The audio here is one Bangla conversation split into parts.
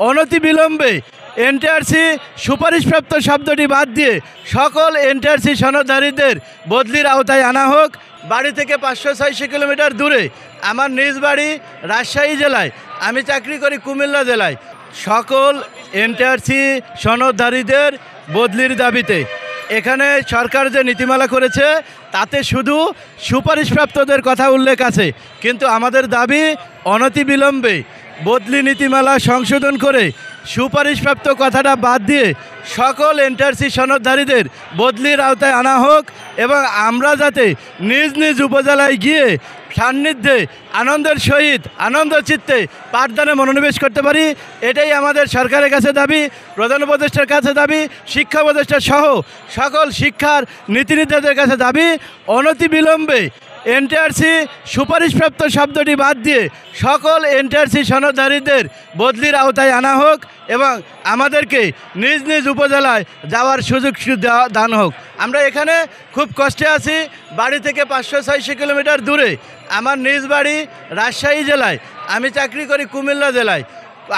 অনতিবিলম্বে এনটিআরসি সুপারিশপ্রাপ্ত শব্দটি বাদ দিয়ে সকল এনটিআরসি সনদধারীদের বদলির আওতায় আনা হোক। বাড়ি থেকে 500-600 কিলোমিটার দূরে আমার নিজ বাড়ি রাজশাহী জেলায়, আমি চাকরি করি কুমিল্লা জেলায়। সকল এনটিআরসি সনদধারীদের বদলির দাবিতে এখানে সরকার যে নীতিমালা করেছে তাতে শুধু সুপারিশপ্রাপ্তদের কথা উল্লেখ আছে, কিন্তু আমাদের দাবি অনতিবিলম্বে বদলি নীতিমালা সংশোধন করে সুপারিশপ্রাপ্ত কথাটা বাদ দিয়ে সকল এনটিআরসি সনদধারীদের বদলির আওতায় আনা হোক এবং আমরা যাতে নিজ নিজ উপজেলায় গিয়ে সান্নিধ্যে আনন্দের সহিত আনন্দ চিত্তে পাঠদানে মনোনিবেশ করতে পারি, এটাই আমাদের সরকারের কাছে দাবি, প্রধান উপদেষ্টার কাছে দাবি, শিক্ষা উপদেষ্টা সহ সকল শিক্ষার নীতিনির্ধারকদের কাছে দাবি অনতিবিলম্বে এনটিআরসি সুপারিশপ্রাপ্ত শব্দটি বাদ দিয়ে সকল এনটিআরসি সনদধারীদের বদলির আওতায় আনা হোক এবং আমাদেরকে নিজ নিজ উপজেলায় যাওয়ার সুযোগ দান হোক। আমরা এখানে খুব কষ্টে আছি। বাড়ি থেকে 500-600 কিলোমিটার দূরে আমার নিজ বাড়ি রাজশাহী জেলায়, আমি চাকরি করি কুমিল্লা জেলায়।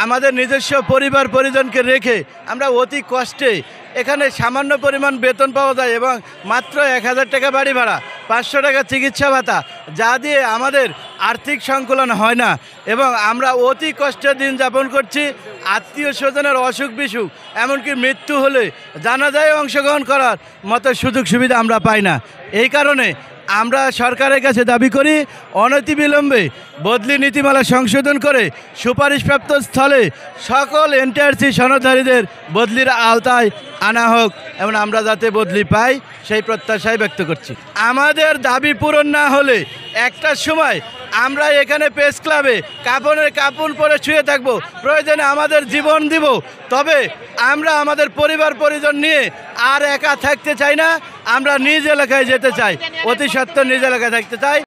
আমাদের নিজস্ব পরিবার পরিজনকে রেখে আমরা অতি কষ্টে এখানে সামান্য পরিমাণ বেতন পাওয়া যায় এবং মাত্র 1000 টাকা বাড়ি ভাড়া, 500 টাকা চিকিৎসা ভাতা, যা দিয়ে আমাদের আর্থিক সংকুলন হয় না এবং আমরা অতি কষ্টের দিন যাপন করছি। আত্মীয় স্বজনের অসুখ বিসুখ এমনকি মৃত্যু হলে জানাজায় অংশগ্রহণ করার মতো সুযোগ সুবিধা আমরা পাই না। এই কারণে আমরা সরকারের কাছে দাবি করি অনতিবিলম্বে বদলি নীতিমালা সংশোধন করে সুপারিশপ্রাপ্ত স্থলে সকল এনটিআরসি সনদধারীদের বদলির আওতায় আনা হোক এবং আমরা যাতে বদলি পাই সেই প্রত্যাশাই ব্যক্ত করছি। আমাদের দাবি পূরণ না হলে একটার সময় আমরা এখানে প্রেস ক্লাবে কাপড় পরে শুয়ে থাকবো, প্রয়োজনে আমাদের জীবন দিব, তবে আমরা আমাদের পরিবার পরিজন নিয়ে আর একা থাকতে চাই না। আমরা নিজ এলাকায় যেতে চাই, অতি সত্ত্বর নিজ এলাকায় থাকতে চাই।